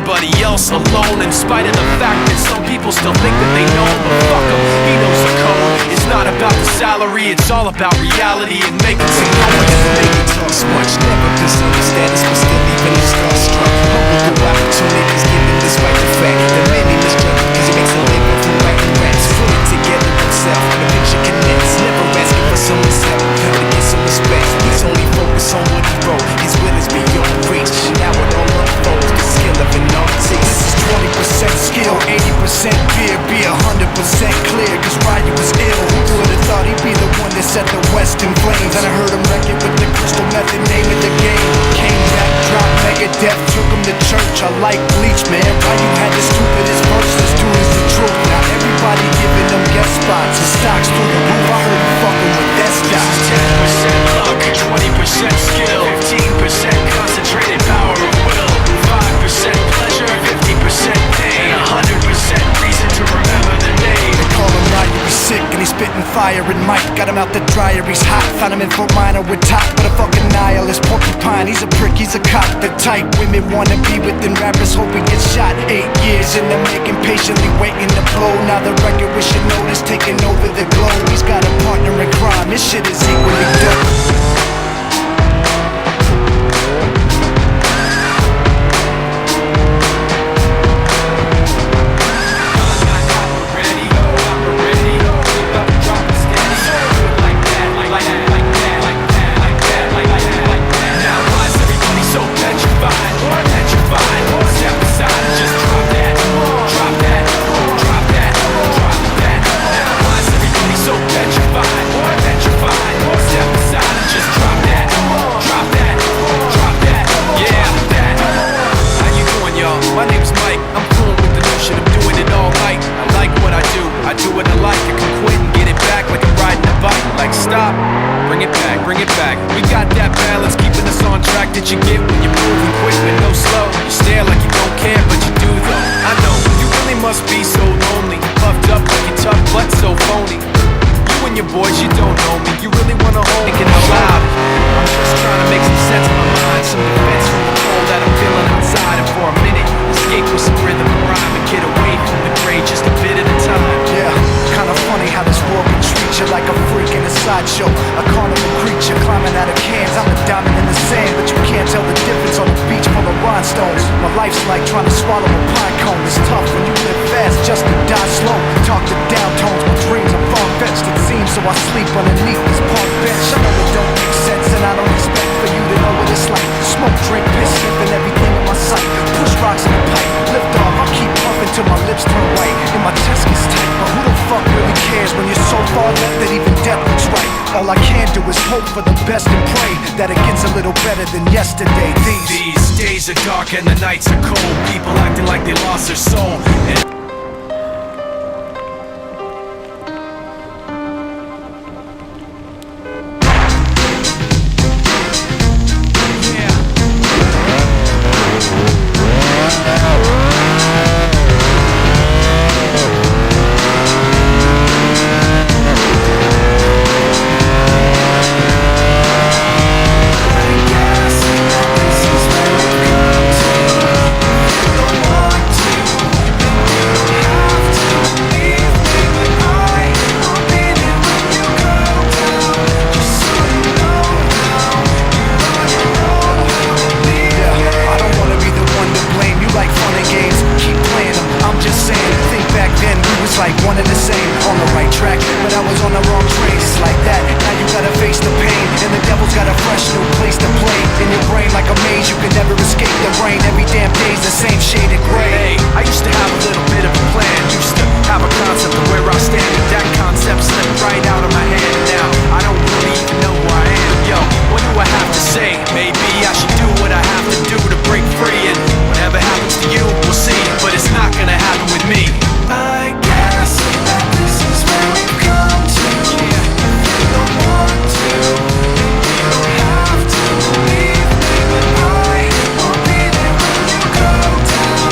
everybody else alone. In spite of the fact that some people still think that they know him, but fuck him, he knows the code. It's not about the salary, it's all about reality and making some noise. Maybe talks much, never misunderstand us, but still even the starstruck. Humble through opportunities given despite the fact that many misjudge because he makes a living from writing raps. Put it together himself, the picture connects. Never asking for someone's help, to get some respect. He's only focused on what he wrote. His will is beyond reach, and now it all unfolds. The skill of an artist. This is 20% skill, 80% fear. Be 100% clear, cause Ryan was ill. Who would've thought he'd be the one that set the West in flames? And I heard him wreck it with the crystal method, name of the game. Came back, dropped Megadeth, took him to church. I like Bleach, man. Ryan had the stupidest verse, this dude is the truth. Now everybody giving them guest spots. His stocks through the roof, I heard him fucking with that stock. 10% luck, 20% skill, 15% concentrated power of will, 5% pleasure, 50% pain, 100% reason to remember the name. They call him Ryan, he's sick and he's spitting fire. And Mike got him out the dryer, he's hot. Found him in Fort Minor with top, but a fucking nihilist porcupine. He's a prick, he's a cop. The type women wanna be within rappers, hope he gets shot. 8 years in the making, patiently waiting to blow. Now the record we should notice taking over the globe. He's got a partner in crime, this shit is equally dope. Bring it back. We got that balance, keeping us on track that you get when you're moving quick but no slow. You stare like you don't care, but you do though. I know, you really must be so lonely. Puffed up like you're tough, but so phony. You and your boys, you don't know me. You really wanna hold me, thinking out loud. I'm just trying to make some sense in my mind. Some defense from the cold that I'm feeling outside. And for a minute, escape with some rhythm and rhyme and get away from the gray just a bit at a time. Yeah, kinda funny how this world can treat you like a freak in a sideshow. A carnival creature climbing out of cans. I'm a diamond in the sand, but you can't tell the difference on a beach full of rhinestones. My life's like trying to swallow a pine cone. It's tough when you live fast just to die slow. Talk to downtones, my dreams are far-fetched it seems, so I sleep underneath this park bench. I know it don't make sense and I don't expect for you to know what it's like. Smoke, drink, piss, sniffing everything in my sight. Push rocks in the pipe, lift off, I'll keep puffing till my lips turn white and my chest gets tight. But who the fuck really cares when you're so far left that even death looks right? All I can do is hope for the best and pray that it gets a little better than yesterday. These days are dark and the nights are cold. People acting like they lost their soul. Like one and the same, on the right track, but I was on the wrong train. It's like that, now you gotta face the pain, and the devil's got a fresh new place to play. In your brain like a maze, you can never escape the rain. Every damn day's the same shade of gray. Hey, I used to have a little bit of a plan. Used to have a concept of where I stand, but that concept slipped right out of my hand. Now I don't really even know who I am. Yo, what do I have to say? Maybe I should do what I have to do to break free, and whatever happens to you, we'll see. But it's not gonna happen with me. I guess that this is where we've come to. If you don't want to, you don't have to leave me, but I will be there when you go down.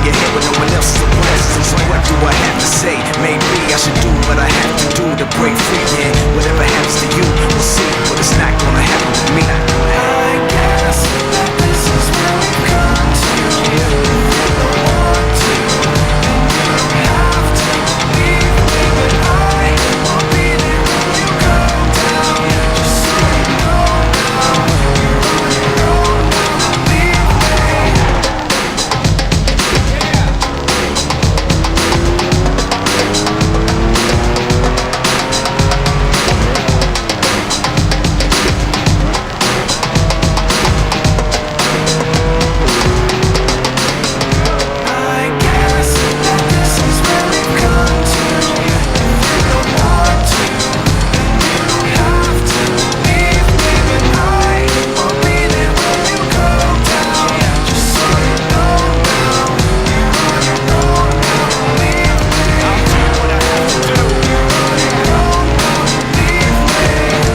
ahead when no one else is aware. So what do I have to say? Maybe I should do what I have to do to break free. Yeah, whatever happens to you, we'll see, but it's not gonna happen with me. I guess that this is where we've come to. You don't want to, and you don't have to leave me, but I will be there when you go down. Just so you know now, you're on your own now. Leave me. I guess that this is where we've come to. If you don't want to, then you don't have to leave me, but I will be there when you go down. Just so you know now, you're on your own now. Leave me. I'll do what I have to do. You're on your own now. Leave me.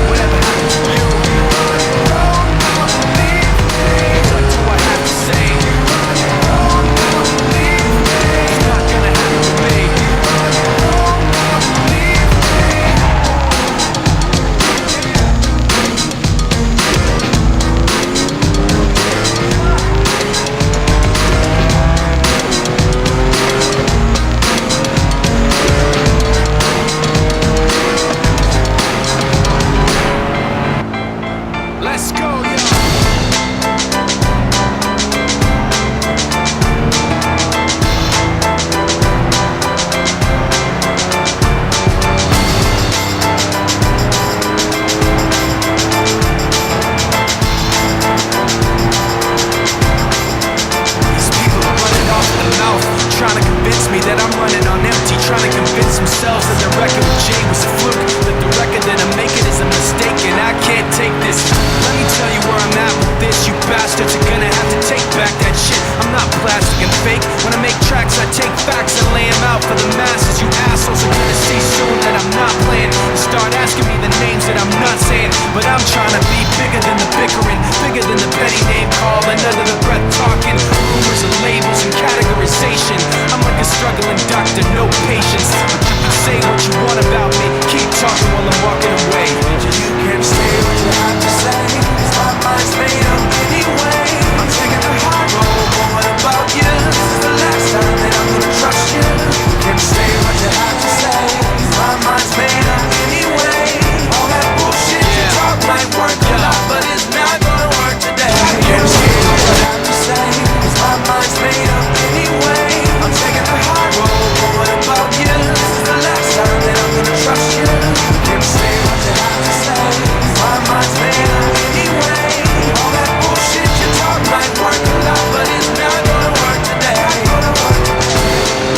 Whatever happens to you, you're on your own now. Leave me. What do I have to say? You're on your own now. Leave me. It's not gonna happen to me. You're on your own now. Leave me. Let's go, yo. These people are running off the mouth, trying to convince me that I'm running on empty, trying to convince themselves that the record with Jay was a fluke, that the record that I'm making is a mistake, and I can't take this. Let me tell you where I'm at with this. You bastards are gonna have to take back that shit. I'm not plastic and fake. When I make tracks, I take facts and lay them out for the masses. You assholes are gonna see soon that I'm not playing. You start asking me the names that I'm not saying, but I'm trying to be bigger than the bickering, bigger than the petty name calling, under the breath talking, rumors and labels and categorization. I'm like a struggling doctor, no patience. But you can say what you want about me, keep talking while I'm walking away. You can say what you have to say, 'cause my mind's made up anyway. I'm taking the high road, but what about you? This is the last time that I'm gonna trust you. You can say what you have to say, 'cause my mind's made up anyway. All that bullshit you talk might work a lot, but it's not gonna work today. You can say what you have to say, 'cause my mind's made up anyway. I'm taking the high road, but what about you? This is the last time that I'm gonna trust you. You can say what you have to say, 'cause my mind's made up anyway. All that bullshit you talk might work a lot, but it's not gonna work today.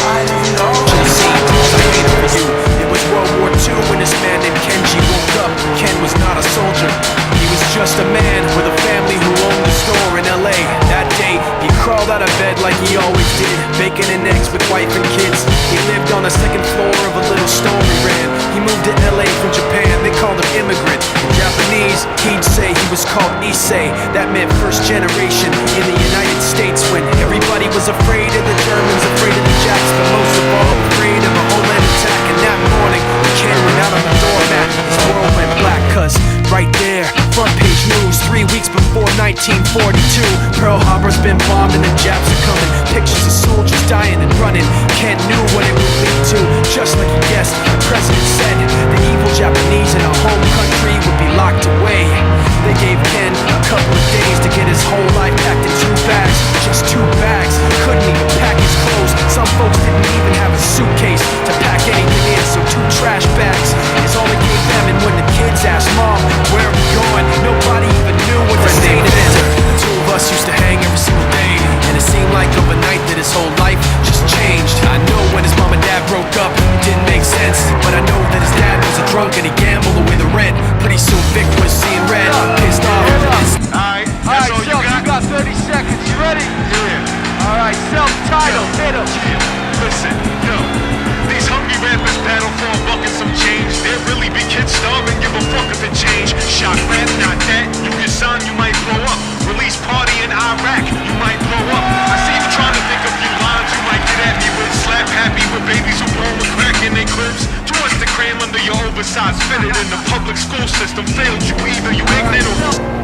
I live it all. I made it for you. It was World War II when this man named Kenji woke up. Ken was not a soldier. He was just a man with a family who owned a store in LA. That day, he crawled out of bed like he always did, bacon and eggs with wife and kids. He lived on the second floor of a little store he ran. He moved to LA from Japan, they called him immigrant. In Japanese, he'd say he was called Issei. That meant first generation in the United States, when everybody was afraid of the Germans, afraid of the Japs, but most of all afraid of a homeland attack. And that morning, the Ken went out on the doormat. His world went black, 'cause right there, front page news, 3 weeks before 1942. Pearl Harbor's been bombed and the Japs are coming. Pictures of soldiers dying and running. Ken knew what it would lead to, just like he guessed. The president said the evil Japanese in our home country would be locked away. They gave Ken a couple of days to get his whole life packed in 2 bags. Just 2 bags, couldn't even pack his clothes. Some folks didn't even have a suitcase to pack anything in, so 2 trash bags is all they gave them. And when the kids asked Mom, where are we going, nobody even knew what to say to them. The 2 of us used to hang every single day, and it seemed like overnight that his whole life just changed. I know when his mom and dad broke up, it didn't make sense, but I know that his dad was a drunk and he gambled away the rent. Pretty soon Vic was seeing red, pissed off. Alright, that's all you got 30 seconds, you ready? Yeah. Alright, self-titled, hit him. Listen, yo, these hungry rappers battle for a buck and some change. There really be kids starving, give a fuck if it change. Shock rap, not that. You get signed, you might blow up. Release party in Iraq, you might blow up. I see you trying to think of your lines, you might size fitted, and the public school system failed you. Either you ignorant or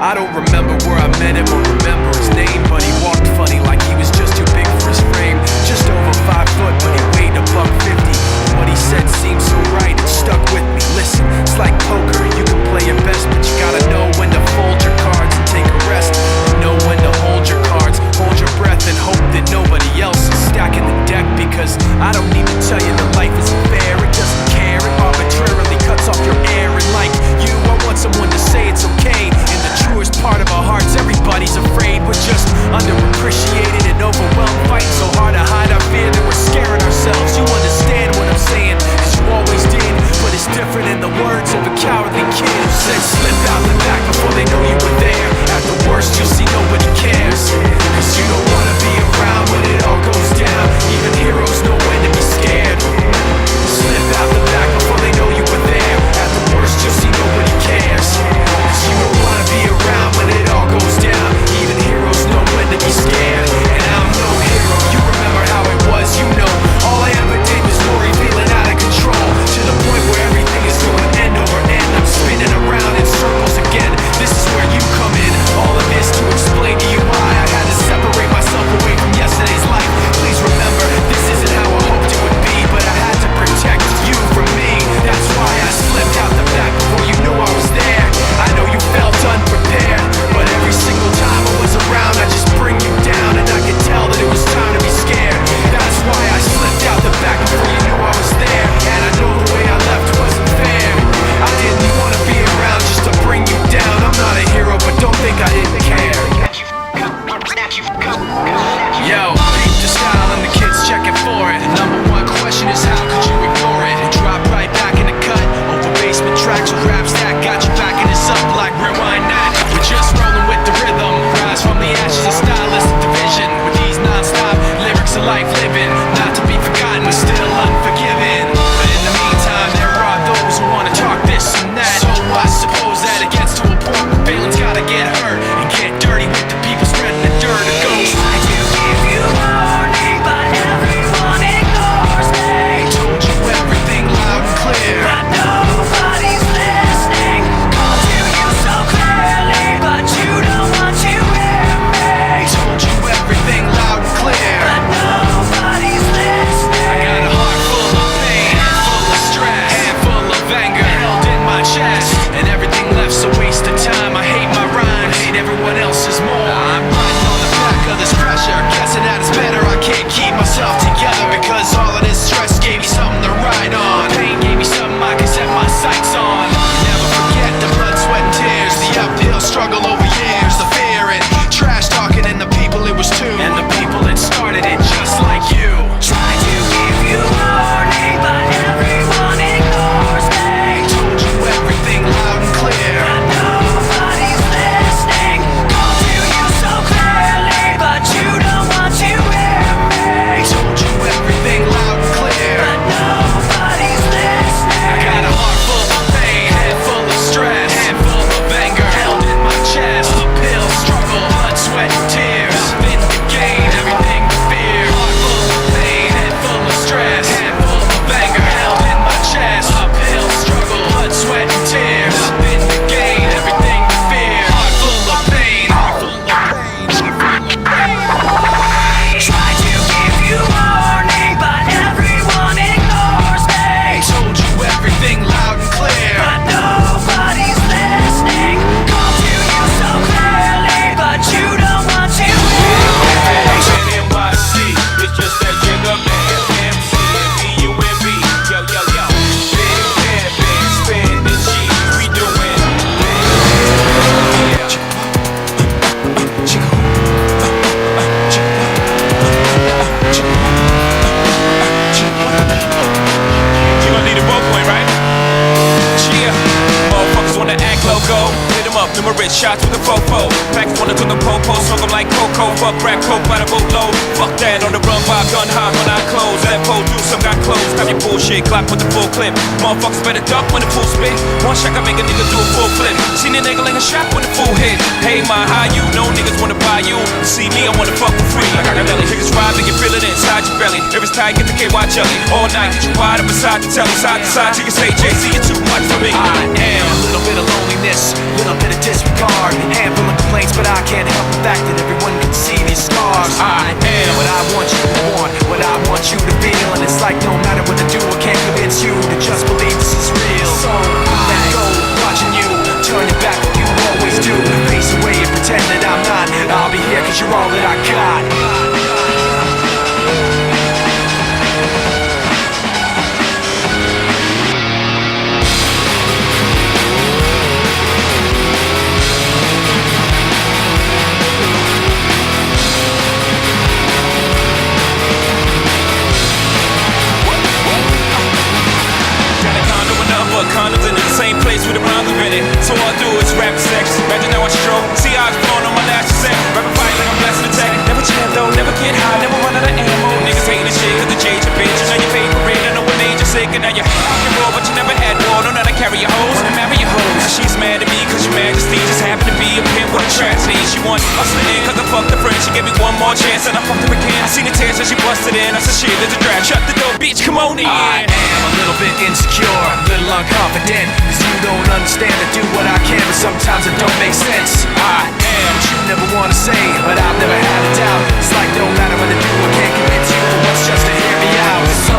I don't remember where I met him or remember his name, but he walked funny like he was just too big for his frame. Just over 5 foot, but he weighed $150. What he said seemed so right, it stuck with me. Listen, it's like poker, you can play your best, but you gotta know when to fold your cards and take a rest, and know when to hold your cards, hold your breath, and hope that nobody else is stacking the deck. Because I don't need to tell you that life isn't fair, it doesn't care, it arbitrarily cuts off your air. And like you, I want someone to say it's okay. In the truest part of our hearts, everybody's afraid. We're just underappreciated and overwhelmed, fighting so hard to hide our fear that we're scaring ourselves. You understand what I'm saying, cause you always did. But it's different in the words of a cowardly kid who said, slip out the back before they know you were there. At the worst, you'll see nobody cares, cause you don't wanna be around when it all goes down. Even heroes know when to be scared. Slip out the back before they know you were there. At the worst, you'll see nobody cares, cause you don't wanna be around when it all goes down. Even heroes know when to be scared. And I'm no hero, you remember how it was, you know. All I ever did rich, shots with the fofo. Packs wanna to the popo, smoke 'em like cocoa. Fuck rap, coke by the boatload. Fuck that, on the run, vibe, gun high when I close. That pole do some got closed. Stop your bullshit, clock with the full clip. Motherfuckers better duck when the full spit. One shot can make a nigga do a full flip. Seen a nigga like a shot when the full hit. Hey, my, how you? No niggas wanna buy you. See me, I wanna fuck for free. I got a belly, niggas ride, make you feel it inside your belly. If it's tight, get the KY jelly. All night, get you wide up beside the telly. Side to side, you can say, JC, you're too much for me. I am a little bit of loneliness, little bit of disregard, handful of complaints, but I can't help the fact that everyone can see these scars. I am what I want you to want, what I want you to feel, and it's like no matter what I do, I can't convince you to just believe this is real. So let go, watching you turn your back like you always do, face away and pretend that I'm not. I'll be here 'cause you're all that I got. Condoms in the same place with a round in it. So all I do is rap sex. Imagine now I stroke. See how it's blowing on my lashes set. Rapping fight like I'm blasting attack. Never jam though, never get high, never run out of ammo. Niggas hating this shit 'cause the J's your bitch. You know your favorite, I know what age you're sick. And now you're rock and roll, but you never had war. Don't know how to carry your hoes and marry your hoes. Now she's mad at me 'cause your majesty just happened to be a pimp with a tragedy. She want hustling in 'cause I fucked her friend. She gave me one more chance and I fucked her again. I seen the tears as she busted in. I said shit, there's a drag. Shut the door, bitch, come on in. I am a little bit insecure, a little unconfident, 'cause you don't understand. I do what I can, but sometimes it don't make sense. I am what you never wanna say, but I've never had a doubt. It's like no matter what I do, I can't convince you for what's just to hear me out. So